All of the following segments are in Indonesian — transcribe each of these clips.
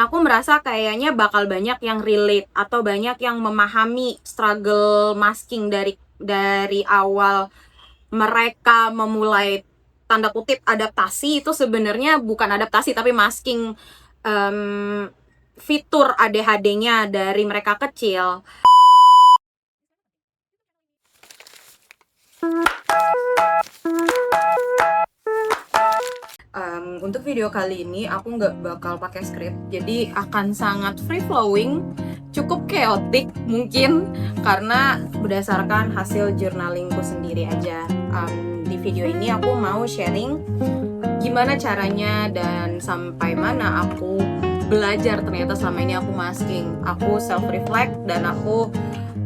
aku merasa kayaknya bakal banyak yang relate atau banyak yang memahami struggle masking dari awal mereka memulai tanda kutip adaptasi. Itu sebenarnya bukan adaptasi tapi masking fitur ADHD-nya dari mereka kecil. Untuk video kali ini aku nggak bakal pakai skrip, jadi akan sangat free flowing, cukup chaotic mungkin karena berdasarkan hasil journalingku sendiri aja. Di video ini aku mau sharing gimana caranya dan sampai mana aku belajar ternyata selama ini aku masking. Aku self reflect dan aku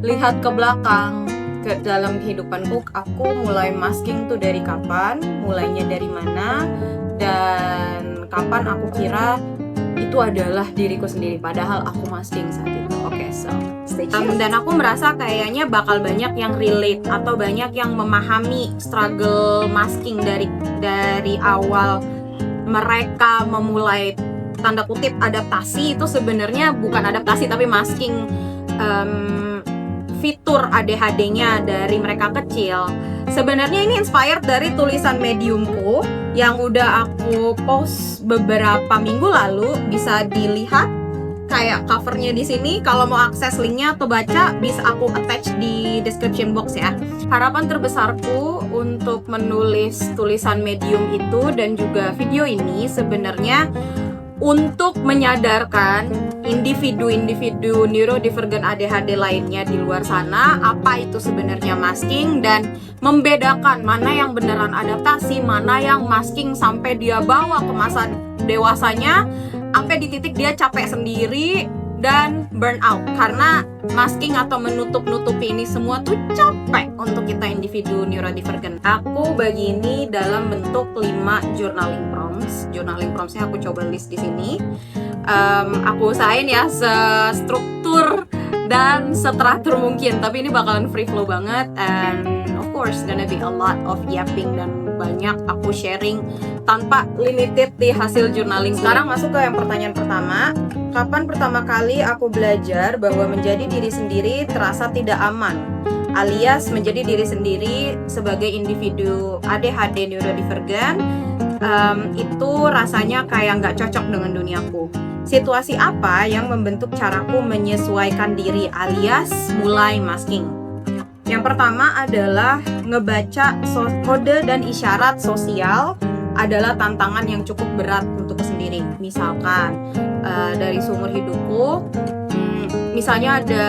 lihat ke belakang ke dalam kehidupanku, aku mulai masking tuh dari kapan, mulainya dari mana, dan kapan aku kira itu adalah diriku sendiri padahal aku masking saat itu. Oke, so stay tuned. Dan aku merasa kayaknya bakal banyak yang relate atau banyak yang memahami struggle masking dari awal mereka memulai tanda kutip adaptasi. Itu sebenarnya bukan adaptasi tapi masking fitur ADHD-nya dari mereka kecil. Sebenarnya ini inspired dari tulisan Mediumku yang udah aku post beberapa minggu lalu. Bisa dilihat kayak covernya di sini. Kalau mau akses linknya atau baca, bisa aku attach di description box ya. Harapan terbesarku untuk menulis tulisan Medium itu dan juga video ini sebenarnya untuk menyadarkan individu-individu neurodivergent ADHD lainnya di luar sana apa itu sebenarnya masking, dan membedakan mana yang beneran adaptasi, mana yang masking sampai dia bawa ke masa dewasanya, sampai di titik dia capek sendiri dan burn out. Karena masking atau menutup-nutupi ini semua tuh capek untuk kita individu neurodivergent. Aku bagi ini dalam bentuk 5 journaling prompts. Journaling promptsnya aku coba list di sini. Aku usahain ya sestruktur dan seteratur mungkin, tapi ini bakalan free flow banget, and of course gonna be a lot of yapping dan banyak aku sharing tanpa limited di hasil journaling. Sekarang masuk ke yang pertanyaan pertama. Kapan pertama kali aku belajar bahwa menjadi diri sendiri terasa tidak aman, alias menjadi diri sendiri sebagai individu ADHD neurodivergent itu rasanya kayak nggak cocok dengan duniaku. Situasi apa yang membentuk caraku menyesuaikan diri alias mulai masking? Yang pertama adalah ngebaca kode dan isyarat sosial adalah tantangan yang cukup berat untukku sendiri. Misalkan dari seumur hidupku, misalnya ada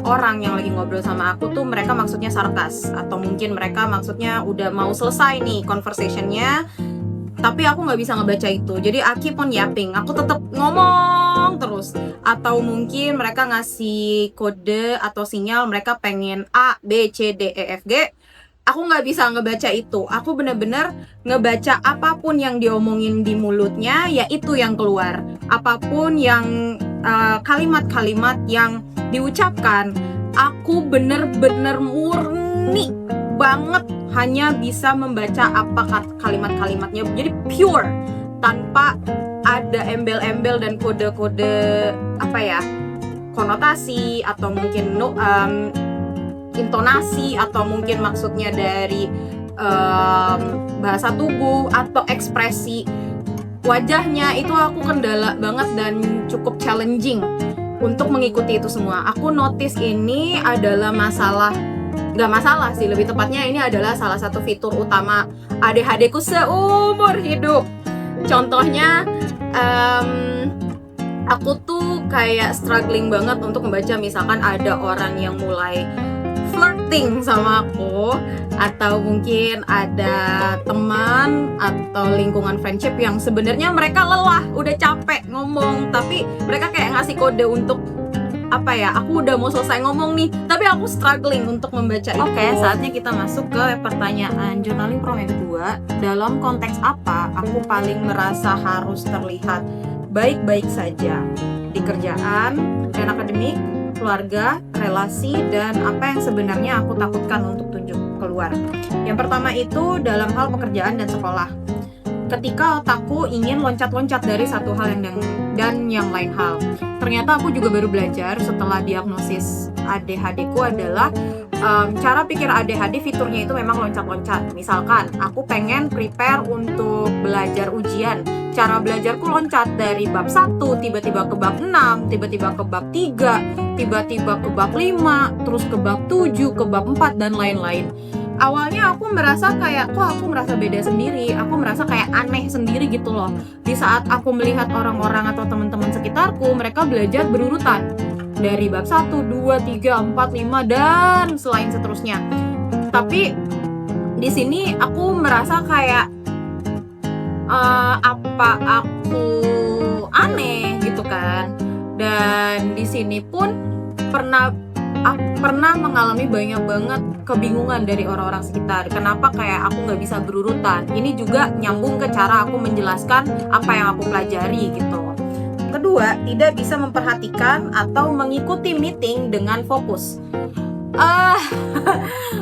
orang yang lagi ngobrol sama aku tuh mereka maksudnya sarkas, atau mungkin mereka maksudnya udah mau selesai nih conversationnya, tapi aku nggak bisa ngebaca itu, jadi I keep on yapping, aku tetap ngomong terus. Atau mungkin mereka ngasih kode atau sinyal mereka pengen A, B, C, D, E, F, G, aku nggak bisa ngebaca itu. Aku bener-bener ngebaca apapun yang diomongin di mulutnya, ya itu yang keluar. Apapun yang kalimat-kalimat yang diucapkan, aku bener-bener murni banget hanya bisa membaca apa kalimat-kalimatnya, jadi pure tanpa ada embel-embel dan kode-kode apa ya, konotasi atau mungkin intonasi atau mungkin maksudnya dari bahasa tubuh atau ekspresi wajahnya. Itu aku kendala banget dan cukup challenging untuk mengikuti itu semua. Aku notice ini adalah nggak masalah sih, lebih tepatnya ini adalah salah satu fitur utama ADHD ku seumur hidup. Contohnya aku tuh kayak struggling banget untuk membaca misalkan ada orang yang mulai flirting sama aku, atau mungkin ada teman atau lingkungan friendship yang sebenarnya mereka lelah, udah capek ngomong, tapi mereka kayak ngasih kode untuk apa ya, aku udah mau selesai ngomong nih, tapi aku struggling untuk membaca itu. Oke, saatnya kita masuk ke pertanyaan journaling prompt yang kedua. Dalam konteks apa aku paling merasa harus terlihat baik-baik saja? Di kerjaan, dan akademik, keluarga, relasi, dan apa yang sebenarnya aku takutkan untuk tunjuk keluar. Yang pertama itu dalam hal pekerjaan dan sekolah. Ketika otakku ingin loncat-loncat dari satu hal dan yang lain hal. Ternyata aku juga baru belajar setelah diagnosis ADHD ku adalah cara pikir ADHD fiturnya itu memang loncat-loncat. Misalkan aku pengen prepare untuk belajar ujian, cara belajarku loncat dari bab 1 tiba-tiba ke bab 6, tiba-tiba ke bab 3, tiba-tiba ke bab 5, terus ke bab 7, ke bab 4 dan lain-lain. Awalnya aku merasa kayak, kok aku merasa beda sendiri, aku merasa kayak aneh sendiri gitu loh. Di saat aku melihat orang-orang atau teman-teman sekitarku, mereka belajar berurutan dari bab 1, 2, 3, 4, 5 dan selain seterusnya. Tapi di sini aku merasa kayak apa aku aneh gitu kan. Dan di sini pun pernah mengalami banyak banget kebingungan dari orang-orang sekitar. Kenapa kayak aku nggak bisa berurutan? Ini juga nyambung ke cara aku menjelaskan apa yang aku pelajari gitu. Kedua, tidak bisa memperhatikan atau mengikuti meeting dengan fokus.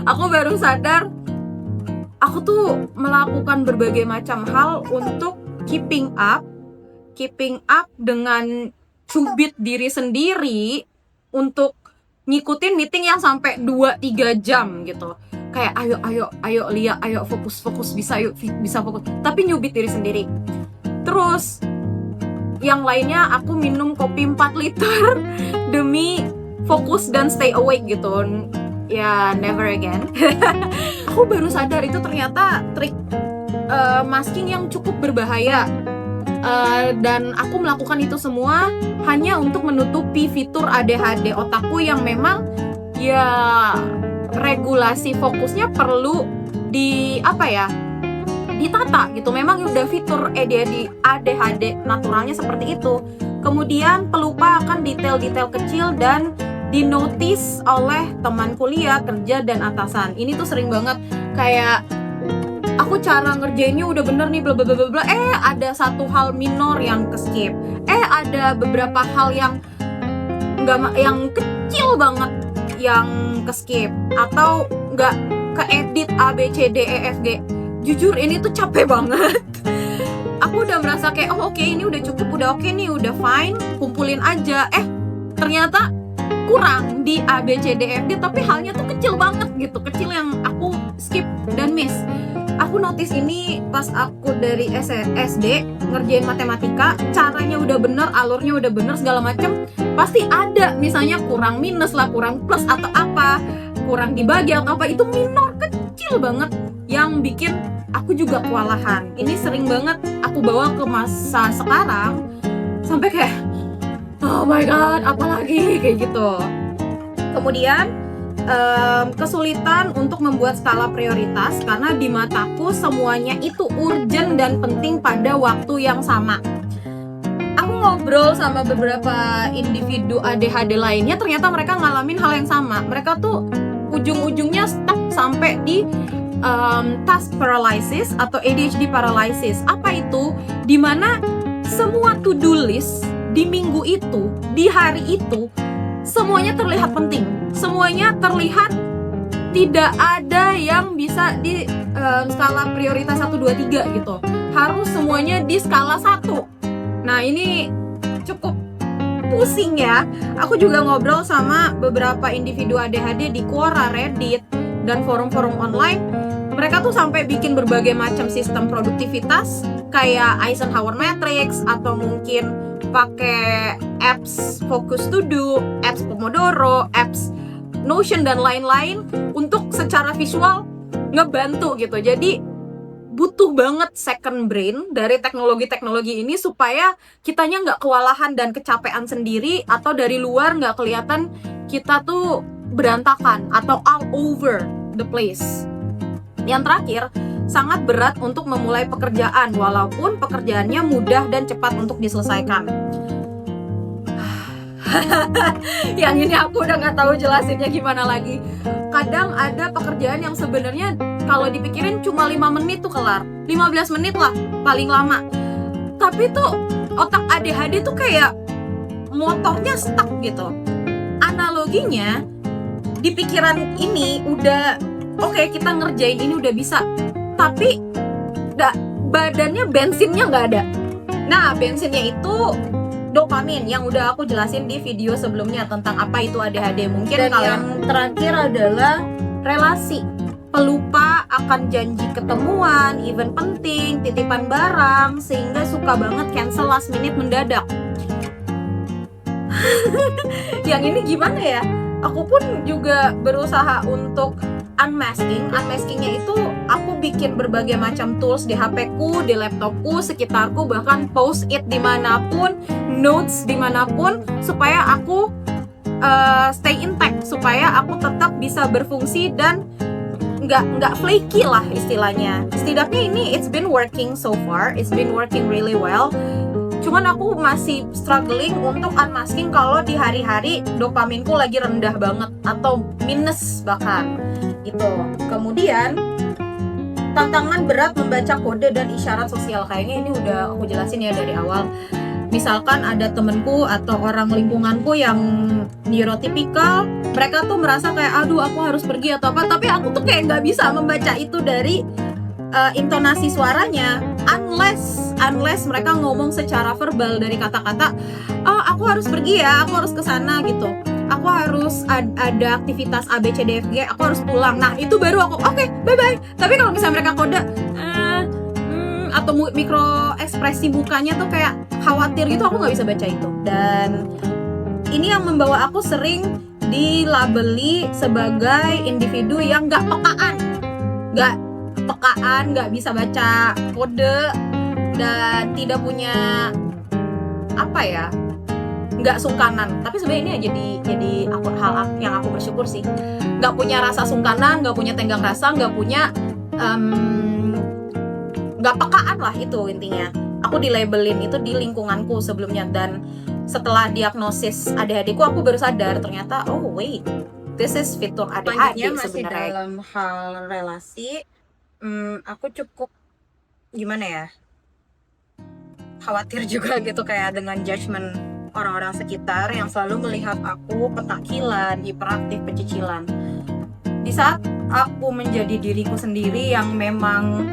Aku baru sadar aku tuh melakukan berbagai macam hal untuk keeping up dengan cubit diri sendiri untuk ngikutin meeting yang sampai 2-3 jam gitu. Kayak ayo Lia, ayo fokus bisa fokus. Tapi nyubit diri sendiri. Terus yang lainnya aku minum kopi 4 liter demi fokus dan stay awake gitu. Ya never again. Aku baru sadar itu ternyata trik masking yang cukup berbahaya. Dan aku melakukan itu semua hanya untuk menutupi fitur ADHD otakku yang memang ya regulasi fokusnya perlu ditata gitu. Memang udah fitur ADHD naturalnya seperti itu. Kemudian pelupa akan detail-detail kecil dan dinotis oleh teman kuliah, kerja, dan atasan. Ini tuh sering banget kayak aku cara ngerjainnya udah bener nih bla bla bla bla, ada satu hal minor yang ke-skip. Ada beberapa hal yang kecil banget yang ke-skip atau nggak ke-edit A B C D E F G. Jujur ini tuh capek banget. Aku udah merasa kayak oke, ini udah cukup, udah oke nih, udah fine, kumpulin aja. Ternyata kurang di A B C D E F G, tapi halnya tuh kecil banget gitu, kecil yang aku skip dan miss. Aku notice ini pas aku dari SD ngerjain matematika, caranya udah bener, alurnya udah bener, segala macem. Pasti ada misalnya kurang minus lah, kurang plus atau apa, kurang dibagi atau apa. Itu minor, kecil banget yang bikin aku juga kewalahan. Ini sering banget aku bawa ke masa sekarang, sampai kayak oh my god, apalagi kayak gitu. Kemudian kesulitan untuk membuat skala prioritas karena di mataku semuanya itu urgent dan penting pada waktu yang sama. Aku ngobrol sama beberapa individu ADHD lainnya, ternyata mereka ngalamin hal yang sama. Mereka tuh ujung-ujungnya stuck sampai di task paralysis atau ADHD paralysis. Apa itu? Dimana semua to-do list di minggu itu, di hari itu, semuanya terlihat penting. Semuanya terlihat tidak ada yang bisa di skala prioritas 1, 2, 3 gitu. Harus semuanya di skala 1. Nah ini cukup pusing ya. Aku juga ngobrol sama beberapa individu ADHD di Quora, Reddit, dan forum-forum online. Mereka tuh sampai bikin berbagai macam sistem produktivitas kayak Eisenhower Matrix atau mungkin pakai apps Focus To Do, apps Pomodoro, apps Notion dan lain-lain untuk secara visual ngebantu gitu. Jadi butuh banget second brain dari teknologi-teknologi ini supaya kitanya nggak kewalahan dan kecapean sendiri, atau dari luar nggak kelihatan kita tuh berantakan atau all over the place. Yang terakhir, sangat berat untuk memulai pekerjaan walaupun pekerjaannya mudah dan cepat untuk diselesaikan. Yang ini aku udah nggak tahu jelasinnya gimana lagi. Kadang ada pekerjaan yang sebenarnya kalau dipikirin cuma 5 menit tuh kelar, 15 menit lah paling lama. Tapi tuh otak ADHD tuh kayak motornya stuck gitu. Analoginya di pikiran ini udah oke, kita ngerjain ini udah bisa, tapi badannya bensinnya nggak ada. Nah bensinnya itu dopamin yang udah aku jelasin di video sebelumnya tentang apa itu ADHD. Mungkin Dan kalian yang terakhir adalah relasi, pelupa akan janji ketemuan, event penting, titipan barang, sehingga suka banget cancel last minute mendadak. Yang ini gimana ya? Aku pun juga berusaha untuk unmaskingnya itu aku bikin berbagai macam tools di HP-ku, di laptopku, sekitarku, bahkan post it dimanapun, notes dimanapun, supaya aku stay intact, supaya aku tetap bisa berfungsi dan nggak flaky lah istilahnya. Setidaknya ini it's been working so far, it's been working really well. Cuman aku masih struggling untuk unmasking kalau di hari-hari dopaminku lagi rendah banget atau minus bahkan gitu. Kemudian tantangan berat membaca kode dan isyarat sosial, kayaknya ini udah aku jelasin ya dari awal. Misalkan ada temenku atau orang lingkunganku yang neurotipikal, mereka tuh merasa kayak aduh aku harus pergi atau apa, tapi aku tuh kayak nggak bisa membaca itu dari intonasi suaranya, unless mereka ngomong secara verbal dari kata-kata, oh aku harus pergi ya, aku harus kesana gitu, aku harus ada aktivitas A B C D F G, aku harus pulang. Nah itu baru aku oke, bye bye. Tapi kalau misalnya mereka kode atau mikro ekspresi mukanya tuh kayak khawatir gitu, aku nggak bisa baca itu. Dan ini yang membawa aku sering dilabeli sebagai individu yang nggak pekaan, nggak bisa baca kode, dan tidak punya nggak sungkanan. Tapi sebenarnya ini jadi hal yang aku bersyukur sih, nggak punya rasa sungkanan, nggak punya tenggang rasa, nggak punya nggak pekaan lah, itu intinya. Aku dilabelin itu di lingkunganku sebelumnya, dan setelah diagnosis ADHD ku aku baru sadar ternyata oh wait, this is fitur ADHD masih sebenarnya. dalam hal relasi. Aku cukup gimana ya, khawatir juga gitu kayak dengan judgement orang-orang sekitar yang selalu melihat aku petakilan, hiperaktif, pecicilan. Di saat aku menjadi diriku sendiri yang memang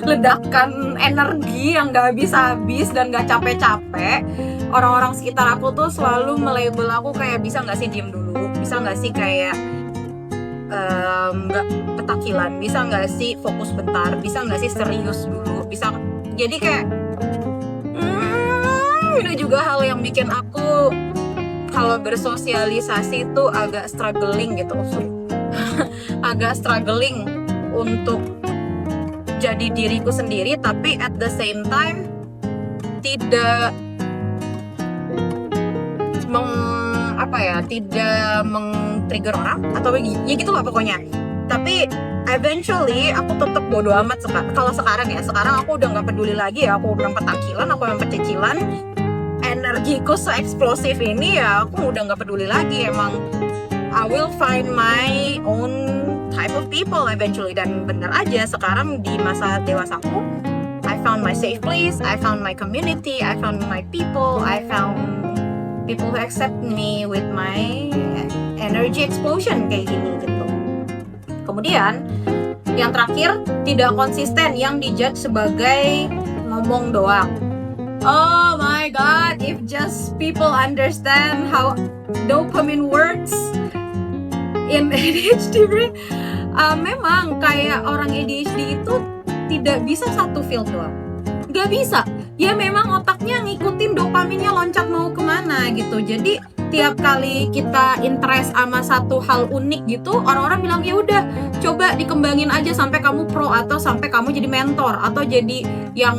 ledakan energi yang gak habis-habis dan gak capek-capek, orang-orang sekitar aku tuh selalu melabel aku kayak bisa gak sih diem dulu, bisa gak sih kayak nggak petakilan, bisa nggak sih fokus bentar, bisa nggak sih serius dulu, bisa. Jadi kayak ini juga hal yang bikin aku kalau bersosialisasi itu agak struggling gitu. Agak struggling untuk jadi diriku sendiri, tapi at the same time tidak tidak meng-trigger orang atau ya gitu lah pokoknya. Tapi eventually aku tetap bodo amat kalau sekarang aku udah nggak peduli lagi ya, aku yang petakilan, aku yang pecicilan, energiku se-eksplosif ini ya aku udah nggak peduli lagi. Emang I will find my own type of people eventually. Dan bener aja sekarang di masa dewasaku, I found my safe place, I found my community, I found my people, I found people who accept me with my energy explosion kayak gini gitu. Kemudian yang terakhir, tidak konsisten, yang dijudge sebagai ngomong doang. Oh my god, if just people understand how dopamine works in ADHD brain. Memang kayak orang ADHD itu tidak bisa satu field doang, nggak bisa. Ya memang otaknya ngikutin dopaminnya loncat mau kemana gitu. Jadi tiap kali kita interest sama satu hal unik gitu, orang-orang bilang ya udah coba dikembangin aja sampai kamu pro, atau sampai kamu jadi mentor, atau jadi yang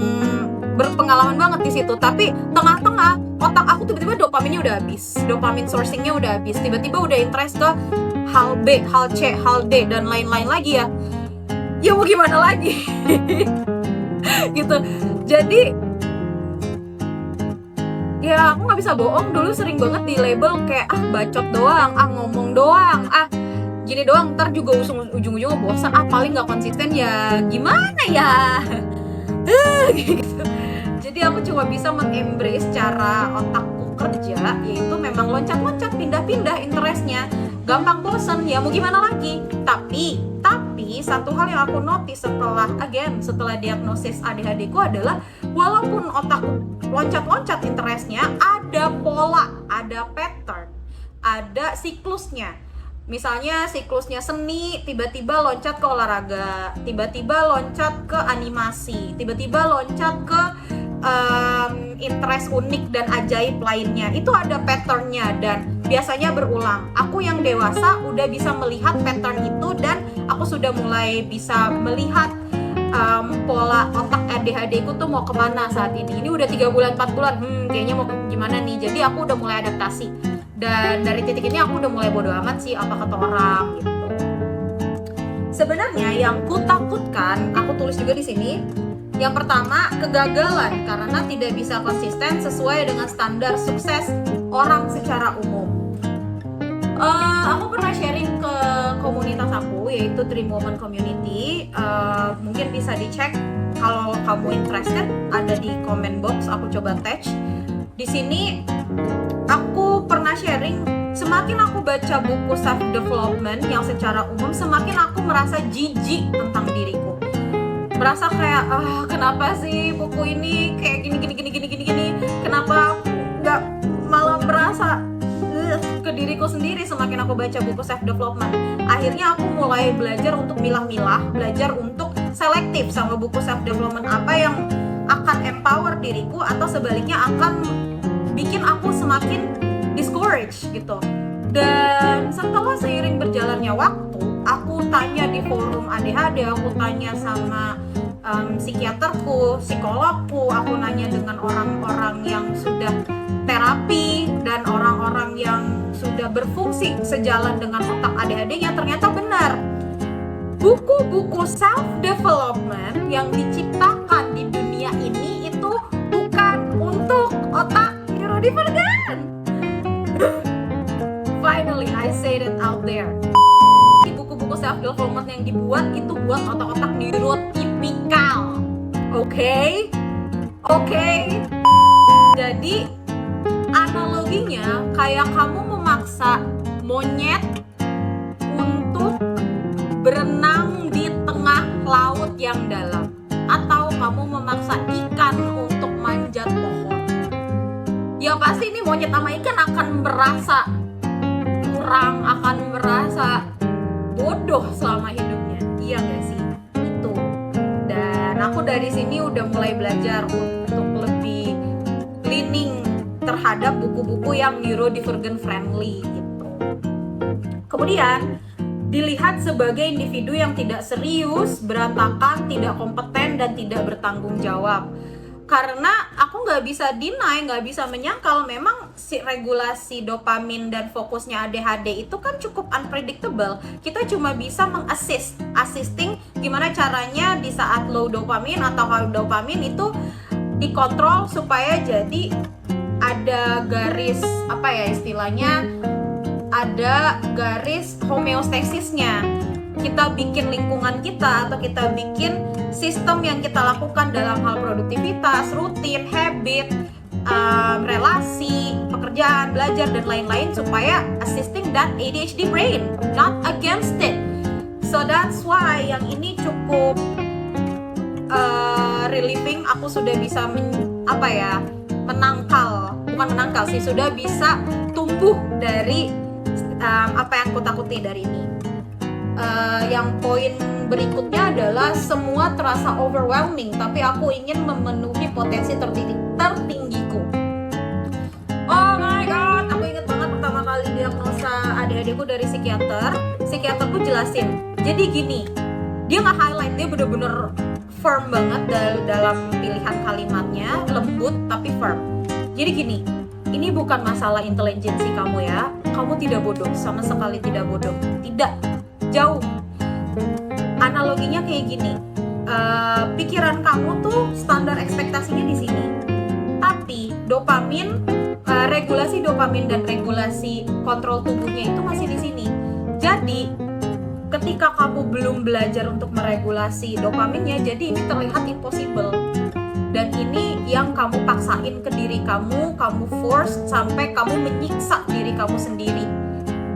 berpengalaman banget di situ. Tapi tengah-tengah otak aku tiba-tiba dopaminnya udah habis, dopamin sourcingnya udah habis, tiba-tiba udah interest ke hal B, hal C, hal D, dan lain-lain lagi ya. Ya mau gimana lagi? Gitu. Jadi ya aku nggak bisa bohong, dulu sering banget di label kayak bacot doang, ngomong doang, gini doang, ntar juga ujung-ujungnya bosan, paling nggak konsisten, ya gimana ya. Gitu. Jadi aku cuma bisa mengembrace cara otakku kerja, yaitu memang loncat-loncat, pindah-pindah interestnya, gampang bosan, ya mau gimana lagi. Tapi Tapi satu hal yang aku notice setelah diagnosis ADHD ku adalah walaupun otakku loncat-loncat interestnya, ada pola, ada pattern, ada siklusnya. Misalnya siklusnya seni, tiba-tiba loncat ke olahraga, tiba-tiba loncat ke animasi, tiba-tiba loncat ke interest unik dan ajaib lainnya. Itu ada patternnya dan biasanya berulang. Aku yang dewasa udah bisa melihat pattern itu dan aku sudah mulai bisa melihat pola otak ADHD ku tuh mau kemana saat ini. Ini udah 3 bulan, 4 bulan, kayaknya mau gimana nih. Jadi aku udah mulai adaptasi. Dan dari titik ini aku udah mulai bodo amat sih apa kata orang gitu. Sebenarnya yang ku takutkan, aku tulis juga di sini. Yang pertama, kegagalan karena tidak bisa konsisten sesuai dengan standar sukses orang secara umum. Aku pernah sharing ke komunitas aku, yaitu Dream Woman Community. Mungkin bisa dicek kalau kamu interested, ada di comment box. Aku coba attach. Di sini aku pernah sharing, semakin aku baca buku self development yang secara umum, semakin aku merasa jijik tentang diriku. Merasa kayak kenapa sih buku ini kayak gini, kenapa aku nggak malah merasa ke diriku sendiri semakin aku baca buku self development. Akhirnya aku mulai belajar untuk milah-milah, belajar untuk selektif sama buku self development apa yang akan empower diriku atau sebaliknya akan bikin aku semakin discouraged gitu. Dan setelah seiring berjalannya waktu, aku tanya di forum ADHD, aku tanya sama psikiaterku, psikologku, aku nanya dengan orang-orang yang sudah terapi dan orang-orang yang sudah berfungsi sejalan dengan otak ADHD-nya. Ternyata benar, buku-buku self development yang diciptakan di dunia ini itu bukan untuk otak neurodivergent. Finally I said it out there. Buku-buku self development yang dibuat itu buat otak-otak neurotipikal. Oke. Jadi analoginya kayak kamu memaksa monyet untuk berenang di tengah laut yang dalam, atau kamu memaksa ikan untuk manjat pohon. Ya pasti ini monyet sama ikan akan merasa kurang, akan merasa bodoh selama hidupnya. Iya gak sih? Itu. Dan aku dari sini udah mulai belajar untuk lebih leaning terhadap buku-buku yang neurodivergent friendly gitu. Kemudian dilihat sebagai individu yang tidak serius, berantakan, tidak kompeten, dan tidak bertanggung jawab. Karena aku nggak bisa deny, nggak bisa menyangkal, memang si regulasi dopamin dan fokusnya ADHD itu kan cukup unpredictable. Kita cuma bisa assisting gimana caranya di saat low dopamin atau high dopamin itu dikontrol supaya jadi ada garis apa ya istilahnya, ada garis homeostasisnya. Kita bikin lingkungan kita atau kita bikin sistem yang kita lakukan dalam hal produktivitas, rutin, habit, relasi, pekerjaan, belajar, dan lain-lain supaya assisting that ADHD brain, not against it. So that's why yang ini cukup relieving. Aku sudah bisa sudah bisa tumbuh dari apa yang aku takuti dari ini. Yang poin berikutnya adalah semua terasa overwhelming, tapi aku ingin memenuhi potensi tertinggiku. Oh my god, aku ingat banget pertama kali diagnosa ADHD ku dari psikiaterku jelasin. Jadi gini, dia nggak highlight, dia bener-bener firm banget dalam pilihan kalimatnya, lembut tapi firm. Jadi gini, ini bukan masalah intelijensi kamu ya, kamu tidak bodoh, sama sekali tidak bodoh, tidak, jauh. Analoginya kayak gini, pikiran kamu tuh standar ekspektasinya di sini, tapi dopamin, regulasi dopamin dan regulasi kontrol tubuhnya itu masih di sini. Jadi ketika kamu belum belajar untuk meregulasi dopaminnya, jadi ini terlihat impossible. Dan ini yang kamu paksain ke diri kamu force sampai kamu menyiksa diri kamu sendiri.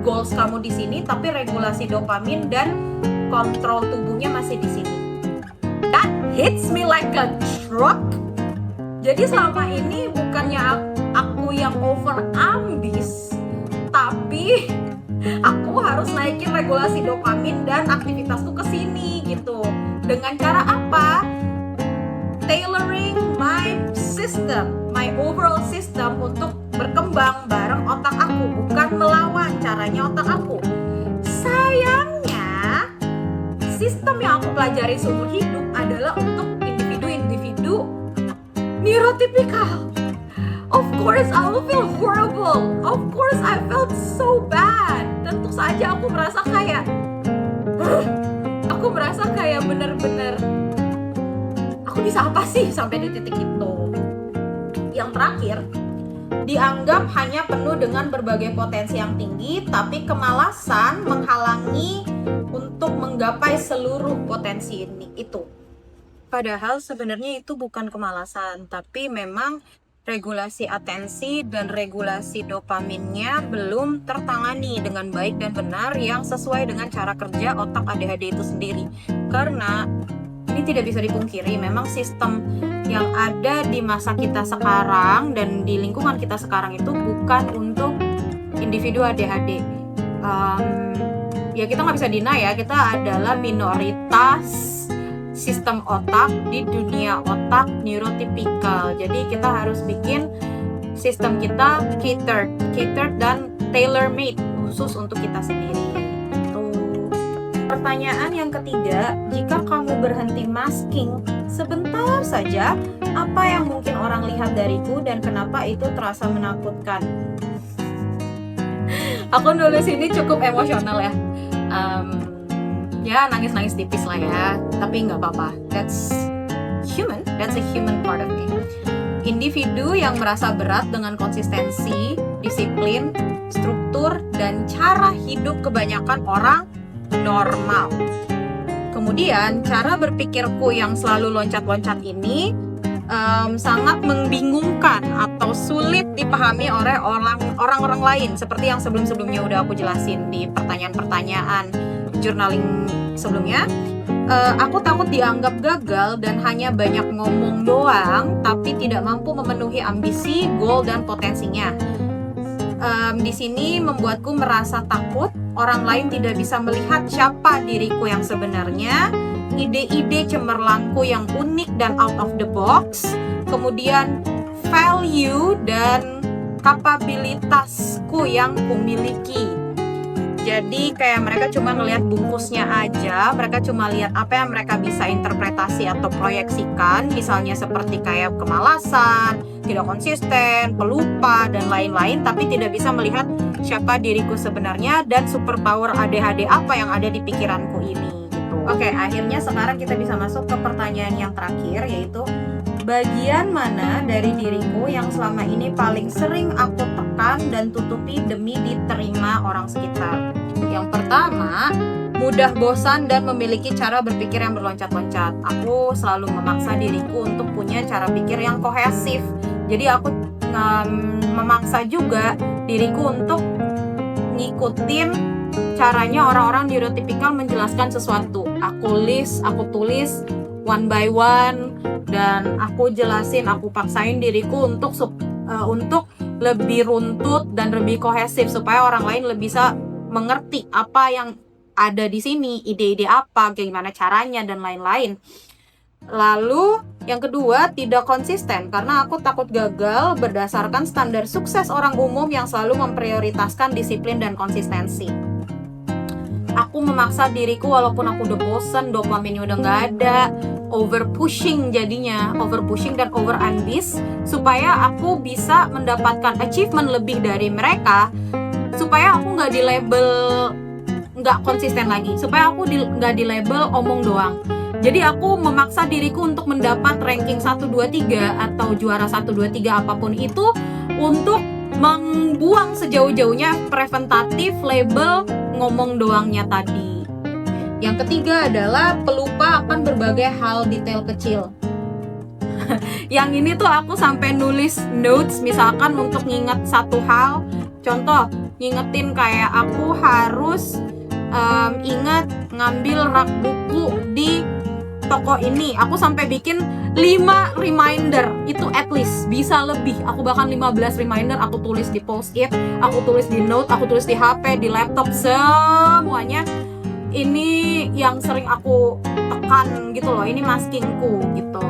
Goals kamu di sini, tapi regulasi dopamin dan kontrol tubuhnya masih di sini. That hits me like a truck. Jadi selama ini bukannya aku yang over ambis, tapi aku harus naikin regulasi dopamin dan aktivitasku ke sini gitu. Dengan cara apa? Tailoring my system, my overall system untuk berkembang bareng otak aku, bukan melawan caranya otak aku. Sayangnya, sistem yang aku pelajari seumur hidup adalah untuk individu-individu neurotipikal. Of course, I will feel horrible. Of course, I felt so bad. Tentu saja aku merasa kayak bener-bener aku bisa apa sih sampai di titik itu. Yang terakhir, dianggap hanya penuh dengan berbagai potensi yang tinggi, tapi kemalasan menghalangi untuk menggapai seluruh potensi itu. Padahal sebenarnya itu bukan kemalasan, tapi memang regulasi atensi dan regulasi dopaminnya belum tertangani dengan baik dan benar yang sesuai dengan cara kerja otak ADHD itu sendiri. Karena ini tidak bisa dipungkiri, memang sistem yang ada di masa kita sekarang dan di lingkungan kita sekarang itu bukan untuk individu ADHD. Ya kita nggak bisa deny ya, kita adalah minoritas sistem otak di dunia otak neurotipikal. Jadi kita harus bikin sistem kita catered dan tailor-made khusus untuk kita sendiri. Pertanyaan yang ketiga, jika kamu berhenti masking sebentar saja, apa yang mungkin orang lihat dariku dan kenapa itu terasa menakutkan? Aku nulis ini cukup emosional ya. Ya nangis-nangis tipis lah ya, tapi nggak apa-apa. That's a human part of me. Individu yang merasa berat dengan konsistensi, disiplin, struktur, dan cara hidup kebanyakan orang normal. Kemudian cara berpikirku yang selalu loncat-loncat ini sangat membingungkan atau sulit dipahami oleh orang-orang lain, seperti yang sebelum-sebelumnya udah aku jelasin di pertanyaan-pertanyaan journaling sebelumnya. Aku takut dianggap gagal dan hanya banyak ngomong doang tapi tidak mampu memenuhi ambisi, goal, dan potensinya. Di sini membuatku merasa takut orang lain tidak bisa melihat siapa diriku yang sebenarnya, ide-ide cemerlangku yang unik dan out of the box, kemudian value dan kapabilitasku yang kumiliki. Jadi kayak mereka cuma ngelihat bungkusnya aja, mereka cuma lihat apa yang mereka bisa interpretasi atau proyeksikan, misalnya seperti kayak kemalasan, tidak konsisten, pelupa, dan lain-lain, tapi tidak bisa melihat siapa diriku sebenarnya dan superpower ADHD apa yang ada di pikiranku ini gitu. Oke, akhirnya sekarang kita bisa masuk ke pertanyaan yang terakhir, yaitu bagian mana dari diriku yang selama ini paling sering aku tekan dan tutupi demi diterima orang sekitar? Yang pertama, mudah bosan dan memiliki cara berpikir yang berloncat-loncat. Aku selalu memaksa diriku untuk punya cara pikir yang kohesif. Jadi aku memaksa juga diriku untuk ngikutin caranya orang-orang neurotipikal menjelaskan sesuatu. Aku tulis one by one, dan aku jelasin, aku paksain diriku untuk lebih runtut dan lebih kohesif supaya orang lain lebih bisa mengerti apa yang ada di sini, ide-ide apa, gimana caranya, dan lain-lain. Lalu yang kedua, tidak konsisten karena aku takut gagal berdasarkan standar sukses orang umum yang selalu memprioritaskan disiplin dan konsistensi. Aku memaksa diriku walaupun aku udah bosen, dopaminnya udah gak ada, over pushing dan over ambis supaya aku bisa mendapatkan achievement lebih dari mereka, supaya aku nggak di label nggak konsisten lagi, supaya aku nggak di label omong doang. Jadi aku memaksa diriku untuk mendapat ranking 1, 2, 3 atau juara 1, 2, 3 apapun itu, untuk membuang sejauh-jauhnya preventatif label ngomong doangnya tadi. Yang ketiga adalah pelupa akan berbagai hal detail kecil. Yang ini tuh aku sampai nulis notes, misalkan untuk nginget satu hal. Contoh, ngingetin kayak aku harus ingat ngambil rak buku di toko ini. Aku sampai bikin 5 reminder, itu at least bisa lebih. Aku bahkan 15 reminder aku tulis di post-it, aku tulis di note, aku tulis di HP, di laptop, semuanya. Ini yang sering aku tekan gitu loh, ini maskingku gitu.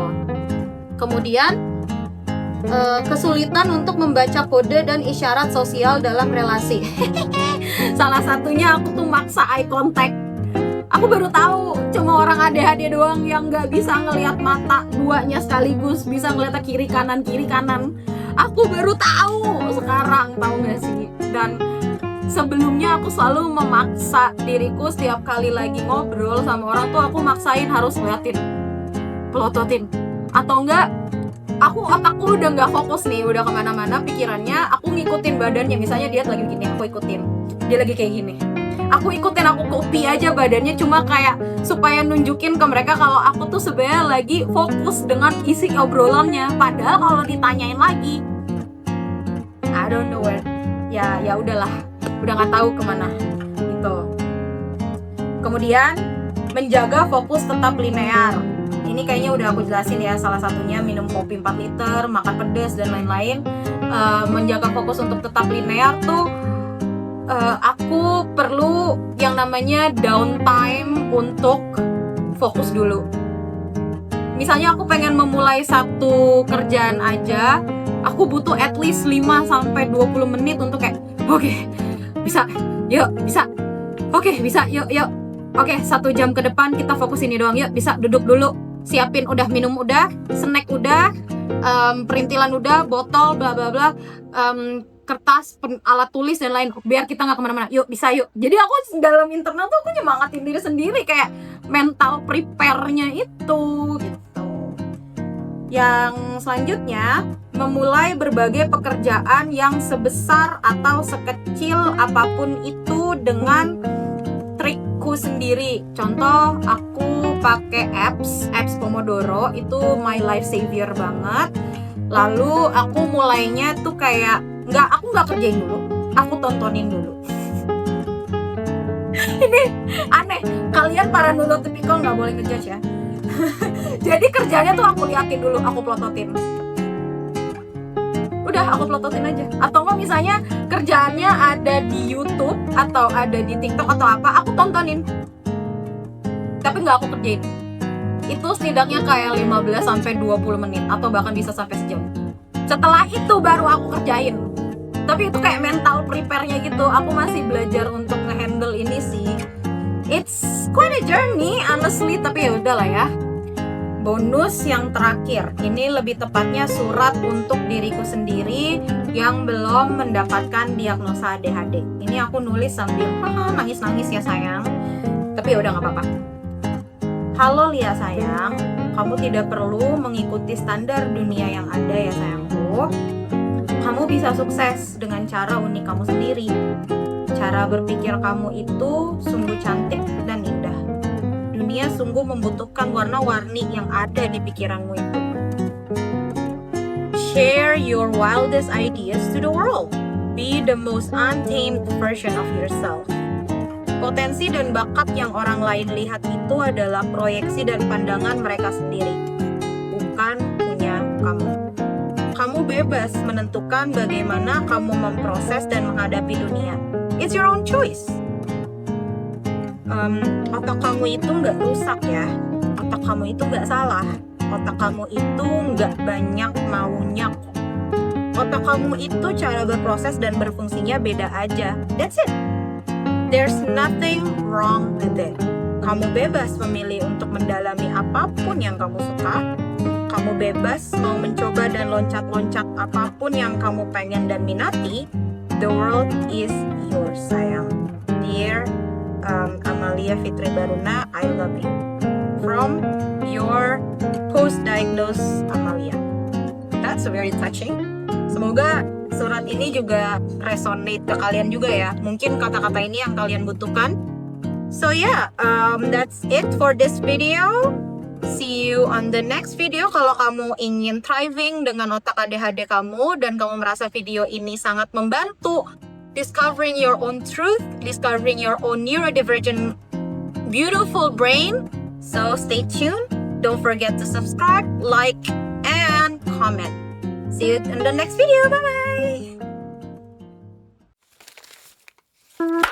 Kemudian kesulitan untuk membaca kode dan isyarat sosial dalam relasi. Salah satunya aku tuh maksa eye contact. Aku baru tahu cuma orang ADHD doang yang nggak bisa ngelihat mata duanya sekaligus, bisa ngeliat kiri kanan. Aku baru tahu sekarang, tahu nggak sih? Dan sebelumnya aku selalu memaksa diriku setiap kali lagi ngobrol sama orang tuh aku maksain harus ngeliatin, pelototin, atau enggak otakku udah nggak fokus nih, udah kemana-mana pikirannya, aku ngikutin badannya. Misalnya dia lagi begini, aku ikutin. Dia lagi kayak gini, aku ikutin, aku copy aja badannya, cuma kayak supaya nunjukin ke mereka kalau aku tuh sebenarnya lagi fokus dengan isi obrolannya. Padahal kalau ditanyain lagi, I don't know where, ya udahlah, udah nggak tahu kemana gitu. Kemudian menjaga fokus tetap linear. Ini kayaknya udah aku jelasin ya, salah satunya minum kopi 4 liter, makan pedas dan lain-lain. Menjaga fokus untuk tetap linear tuh aku perlu yang namanya downtime untuk fokus dulu. Misalnya aku pengen memulai satu kerjaan aja, aku butuh at least 5-20 menit untuk kayak oke, bisa, yuk, bisa, oke, bisa, yuk, oke, 1 jam ke depan kita fokus ini doang, yuk, bisa, duduk dulu, siapin udah, minum udah, snack udah, perintilan udah, botol, bla bla bla, kertas, alat tulis dan lain, biar kita nggak kemana-mana, yuk, bisa, yuk. Jadi aku dalam internal tuh aku nyemangatin diri sendiri, kayak mental prepare-nya itu gitu. Yang selanjutnya, memulai berbagai pekerjaan yang sebesar atau sekecil apapun itu dengan trikku sendiri. Contoh, aku pakai apps Pomodoro, itu my life savior banget. Lalu aku mulainya tuh kayak aku nggak kerjain dulu, aku tontonin dulu. Ini aneh, kalian para neurotypical nggak boleh ngejudge ya. Jadi kerjanya tuh aku liatin dulu, aku plototin. Udah, aku plototin aja. Atau nggak misalnya kerjaannya ada di YouTube atau ada di TikTok atau apa, aku tontonin. Tapi nggak aku kerjain. Itu setidaknya kayak 15-20 menit atau bahkan bisa sampai sejam. Setelah itu baru aku kerjain. Tapi itu kayak mental prepare-nya gitu. Aku masih belajar untuk nge-handle ini sih. It's quite a journey honestly, tapi ya udahlah ya. Bonus yang terakhir, ini lebih tepatnya surat untuk diriku sendiri yang belum mendapatkan diagnosa ADHD. Ini aku nulis sambil nangis-nangis ya sayang. Tapi ya udah nggak apa-apa. Halo Lia sayang, kamu tidak perlu mengikuti standar dunia yang ada ya sayangku. Kamu bisa sukses dengan cara unik kamu sendiri. Cara berpikir kamu itu sungguh cantik dan indah. Dunia sungguh membutuhkan warna-warni yang ada di pikiranmu itu. Share your wildest ideas to the world. Be the most untamed version of yourself. Potensi dan bakat yang orang lain lihat itu adalah proyeksi dan pandangan mereka sendiri, bukan punya kamu. Kamu bebas menentukan bagaimana kamu memproses dan menghadapi dunia. It's your own choice. Otak kamu itu nggak rusak ya. Otak kamu itu nggak salah. Otak kamu itu nggak banyak maunya kok. Otak kamu itu cara berproses dan berfungsinya beda aja. That's it. There's nothing wrong with it. Kamu bebas memilih untuk mendalami apapun yang kamu suka. Kamu bebas mau mencoba dan loncat-loncat apapun yang kamu pengen dan minati. The world is yours, sayang. Dear Amalia Fitri Baruna, I love you. From your post-diagnosed Amalia. That's very touching. Semoga surat ini juga resonate ke kalian juga ya. Mungkin kata-kata ini yang kalian butuhkan. So yeah, that's it for this video. See you on the next video. Kalau kamu ingin thriving dengan otak ADHD kamu dan kamu merasa video ini sangat membantu discovering your own truth, discovering your own neurodivergent beautiful brain. So stay tuned. Don't forget to subscribe, like, and comment. See you in the next video. Bye bye.